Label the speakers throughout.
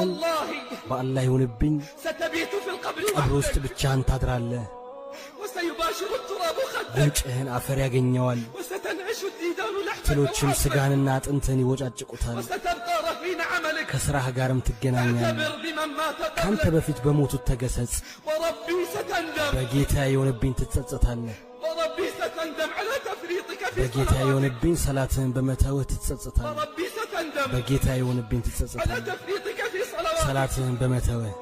Speaker 1: والله
Speaker 2: بالله يونبين
Speaker 1: ستبيت في القبر
Speaker 2: قبر ውስጥ ብቻህን ታድራለህ
Speaker 1: وسيباشر التراب خدك
Speaker 2: ጉንጭህን አፈር ያገኘዋል
Speaker 1: وستنعش الديدان لحمك
Speaker 2: ትሎችም ስጋንና አጥንትን ይወጫጭቁታል
Speaker 1: وستبقى رهين عملك
Speaker 2: ከስራህ ጋርም ትገናኛለህ
Speaker 1: اعتبر بمن مات
Speaker 2: ካንተ
Speaker 1: قبلك
Speaker 2: በፊት በሞቱት ተገሰጽ
Speaker 1: وربي ستندم
Speaker 2: በጌታ የሆነብኝ ትጸጸታለህ
Speaker 1: وربي ستندم على تفريطك في
Speaker 2: በጌታ
Speaker 1: صلواتك
Speaker 2: የሆነብኝ ሰላትህን በመተውህ ትጸጸታለህ
Speaker 1: وربي ستندم
Speaker 2: በጌታ የሆነብኝ
Speaker 1: على
Speaker 2: ትጸጸታለህ
Speaker 1: تفريطك في صلواتك
Speaker 2: ሰላትህን በመተውህ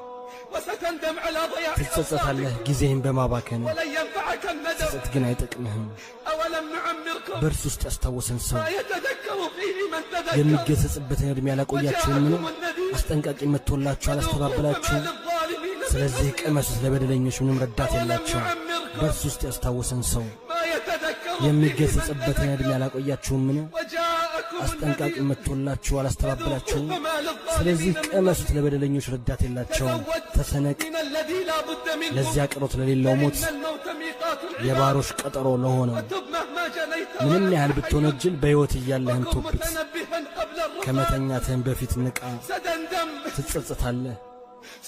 Speaker 1: وستندم على ضياع
Speaker 2: ትጸጸታለህ
Speaker 1: أوقاتك
Speaker 2: ጊዜህን በማባከን
Speaker 1: ولن ينفعك الندم
Speaker 2: ጸጸት ግን አይጠቅምህም
Speaker 1: أولم نعمركم
Speaker 2: በእርሱ ውስጥ ያስታወሰን ሰው
Speaker 1: ما يتذكر فيه من تذكر
Speaker 2: የሚገሰጽበትን ዕድሜ ያላቆያችሁም ምን
Speaker 1: وجاءكم النذير
Speaker 2: አስጠንቃቂ መጥቶላችሁ አላስተባበላችሁ
Speaker 1: فما للظالمين من
Speaker 2: ስለዚህ
Speaker 1: نصير.
Speaker 2: ቅመሱት ለበደለኞች ምንም ረዳት
Speaker 1: أولم
Speaker 2: የላቸው
Speaker 1: نعمركم
Speaker 2: በእርሱ ውስጥ ያስታወሰን ሰው
Speaker 1: ما يتذكر فيه من
Speaker 2: የሚገሰጽበትን ዕድሜ
Speaker 1: تذكر
Speaker 2: ያላቆያችሁም ምን
Speaker 1: وجاءكم
Speaker 2: አስጠንቃቂ
Speaker 1: النذير
Speaker 2: መጥቶላችሁ አላስተባበላችሁ
Speaker 1: فما
Speaker 2: ስለዚህ
Speaker 1: للظالمين من
Speaker 2: ቅመሱት ለበደለኞች ረዳት የላቸው ተሰነቅ
Speaker 1: من الذي لا بد منه
Speaker 2: ለዚያ ቅሮት ለሌለው ሞት
Speaker 1: فإن الموت ميقات العباد
Speaker 2: የባሮች ቀጠሮ ለሆነው
Speaker 1: وتب مهما جنيت
Speaker 2: ምንም ያህል ብትወነጅል በሕይወት እያለህም
Speaker 1: وكن
Speaker 2: ቶብት
Speaker 1: متنبها قبل الرقاد
Speaker 2: ከመተኛትህም በፊት ንቃ
Speaker 1: ستندم
Speaker 2: ትጸጸታለህ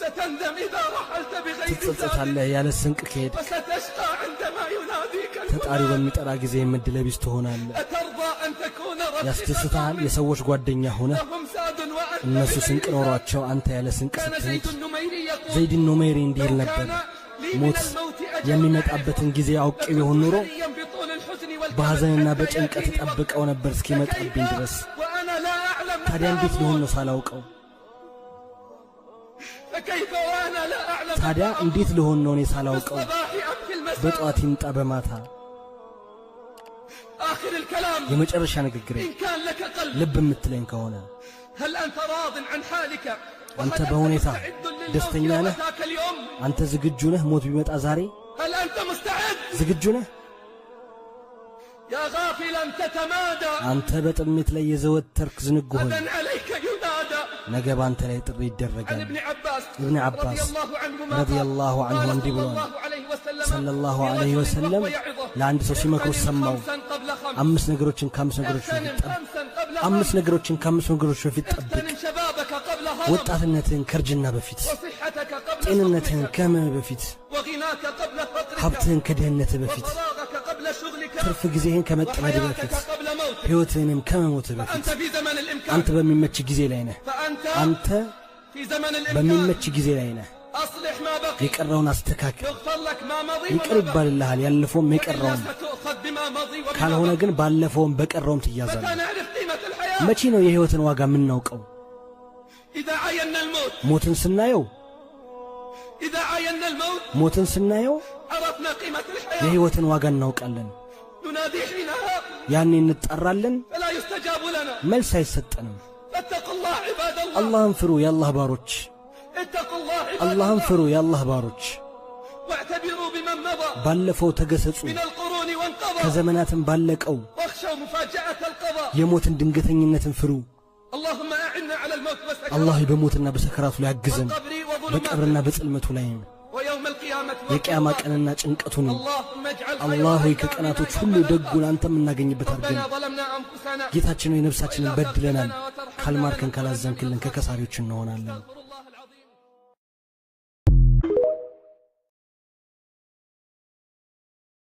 Speaker 1: ستندم إذا رحلت بغير زاد
Speaker 2: ትጸጸታለህ ያለ ስንቅ ከሄድ
Speaker 1: وستشقى عندما يناديك
Speaker 2: ፈጣሪ
Speaker 1: المناد
Speaker 2: በሚጠራ ጊዜ ምድለቢስ ትሆናለህ
Speaker 1: أترضى أن تكون
Speaker 2: ያስደስታል
Speaker 1: رفيقا
Speaker 2: የሰዎች ጓደኛ ሆነ
Speaker 1: لهم ساد وأنت
Speaker 2: እነሱ
Speaker 1: بغير
Speaker 2: ስንቅ
Speaker 1: زاد.
Speaker 2: ኖሯቸው አንተ ያለ ስንቅ
Speaker 1: كان
Speaker 2: ስትሄድ
Speaker 1: زيد النميري يقول
Speaker 2: ዘይድ ኑሜሪ እንዲህ ይል
Speaker 1: لو
Speaker 2: ነበር
Speaker 1: كان لي من
Speaker 2: ሞት
Speaker 1: الموت أجل
Speaker 2: የሚመጣበትን ጊዜ አውቄ ቢሆን ኖሮ
Speaker 1: حريا بطول الحزن والكبد
Speaker 2: በሐዘንና
Speaker 1: حتى
Speaker 2: በጭንቀት
Speaker 1: يأتيني
Speaker 2: ጠብቀው ነበር
Speaker 1: وقت.
Speaker 2: እስኪመጣብኝ
Speaker 1: فكيف
Speaker 2: ድረስ
Speaker 1: وأنا لا أعلم
Speaker 2: ታዲያ
Speaker 1: متى
Speaker 2: እንዴት ሊሆን
Speaker 1: أموت
Speaker 2: ነው ሳላውቀው
Speaker 1: فكيف وأنا لا أعلم
Speaker 2: ታዲያ
Speaker 1: متى
Speaker 2: እንዴት
Speaker 1: أموت
Speaker 2: ሊሆን ነው እኔ
Speaker 1: في
Speaker 2: ሳላውቀው
Speaker 1: الصباح أم في المساء
Speaker 2: በጠዋት ይምጣ በማታ
Speaker 1: آخر الكلام
Speaker 2: የመጨረሻ ንግግሬ
Speaker 1: إن كان لك قلب
Speaker 2: ልብ የምትለኝ ከሆነ
Speaker 1: هل أنت راض عن حالك
Speaker 2: أنت
Speaker 1: وهل
Speaker 2: بهونيتا
Speaker 1: مستعد للموت
Speaker 2: دستني أنا؟
Speaker 1: ذاك اليوم
Speaker 2: አንተ ዝግጁ ነህ ሞት ቢመጣ ዛሬ
Speaker 1: هل أنت مستعد
Speaker 2: ዝግጁ ነህ
Speaker 1: يا غافلا تتمادى
Speaker 2: አንተ በጥሜት ላይ የዘወተርክ ዝንጉ ሆይ
Speaker 1: غدا عليك ينادى
Speaker 2: ነገ ባንተ ላይ ጥሪ
Speaker 1: عن
Speaker 2: ይደረጋል
Speaker 1: ابن عباس
Speaker 2: ابن عباس
Speaker 1: رضي الله عنهما
Speaker 2: رضي الله عنه
Speaker 1: قال
Speaker 2: عندي
Speaker 1: صلى
Speaker 2: بلون
Speaker 1: الله عليه وسلم
Speaker 2: ሰለላሁ
Speaker 1: في
Speaker 2: ዐለይሂ
Speaker 1: رجل
Speaker 2: ወሰለም
Speaker 1: وهو يعظه
Speaker 2: ለአንድ ሰው ሲመክሩ
Speaker 1: اغتنم
Speaker 2: ሰማው
Speaker 1: خمسا قبل خمس
Speaker 2: አምስት ነገሮችን ከአምስት ነገሮች
Speaker 1: اغتنم
Speaker 2: በፊት ጠብቅ
Speaker 1: خمسا قبل
Speaker 2: አምስት
Speaker 1: خمس
Speaker 2: ነገሮችን ከአምስት ነገሮች በፊት ጠብቅ
Speaker 1: اغتنم شبابك قبل هرم
Speaker 2: ወጣትነትህን ከእርጅና በፊት
Speaker 1: وصحتك قبل
Speaker 2: ጤንነትህን
Speaker 1: سقمك
Speaker 2: ከህመም በፊት
Speaker 1: وغناك قبل فقرك
Speaker 2: ሀብትህን ከድህነትህ በፊት
Speaker 1: وفراغك قبل شغلك
Speaker 2: ትርፍ ጊዜህን ከመጠመድ በፊት
Speaker 1: وحياتك قبل موتك
Speaker 2: ሕይወትህንም ከመሞትህ በፊት
Speaker 1: فأنت في زمن الإمكان
Speaker 2: አንተ በሚመች ጊዜ ላይ ነህ
Speaker 1: فأنت
Speaker 2: አንተ
Speaker 1: في زمن الإمكان
Speaker 2: በሚመች ጊዜ ላይ ነህ
Speaker 1: أصلح ما بقي
Speaker 2: የቀረውን አስተካክል
Speaker 1: يغفر لك ما مضي
Speaker 2: ይቅር
Speaker 1: وما بقي
Speaker 2: ይባልልሃል ያለፈውም
Speaker 1: وإلا
Speaker 2: የቀረውም
Speaker 1: ستؤخذ بما مضي وبما
Speaker 2: ካልሆነ
Speaker 1: بقي
Speaker 2: ግን ባለፈውም በቀረውም
Speaker 1: متى
Speaker 2: ትያዛለህ
Speaker 1: نعرف قيمة الحياة
Speaker 2: መቼ ነው የሕይወትን ዋጋ የምናውቀው
Speaker 1: إذا عاينا الموت
Speaker 2: ሞትን ስናየው
Speaker 1: إذا عاينا الموت
Speaker 2: ሞትን ስናየው
Speaker 1: عرفنا قيمة الحياة
Speaker 2: የሕይወትን ዋጋ እናውቃለን
Speaker 1: ننادي حينها
Speaker 2: ያኔ እንጣራለን
Speaker 1: فلا يستجاب لنا
Speaker 2: መልስ አይሰጠንም
Speaker 1: فاتقوا الله عباد الله
Speaker 2: አላህን ፍሩ የአላህ ባሮች
Speaker 1: اتقوا الله عباد
Speaker 2: አላህን
Speaker 1: الله
Speaker 2: ፍሩ የአላህ ባሮች
Speaker 1: واعتبروا بمن مضى
Speaker 2: ባለፈው ተገሰጹ
Speaker 1: من القرون وانقضى
Speaker 2: ከዘመናትም ባለቀው
Speaker 1: واخشوا مفاجأة القضاء
Speaker 2: የሞትን ድንገተኝነትን ፍሩ
Speaker 1: اللهم أعنا على الموت
Speaker 2: አላህ
Speaker 1: والسكرات
Speaker 2: በሞትና በሰከራቱ ላይ ያግዘን
Speaker 1: والقبر وظلماته
Speaker 2: በቀብርና በጽልመቱ ላይ
Speaker 1: ويوم القيامة
Speaker 2: የቂያማ
Speaker 1: والقضاء
Speaker 2: ቀንና ጭንቀቱን
Speaker 1: اللهم اجعل
Speaker 2: አላህ ሆይ
Speaker 1: خير
Speaker 2: ከቀናቶች
Speaker 1: أيامنا
Speaker 2: ሁሉ
Speaker 1: يوم
Speaker 2: ደጉን
Speaker 1: نلقاك.
Speaker 2: አንተ የምናገኝበት አድርገን
Speaker 1: ربنا ظلمنا أنفسنا
Speaker 2: ጌታችን ሆይ ነፍሳችንን
Speaker 1: وإذا
Speaker 2: በድለናል
Speaker 1: تغفر لنا وترحمنا
Speaker 2: ካልማርከን
Speaker 1: لنكونن
Speaker 2: ካላዘንክልን
Speaker 1: من
Speaker 2: ከከሳሪዎች እንሆናለን
Speaker 1: الخاسرين.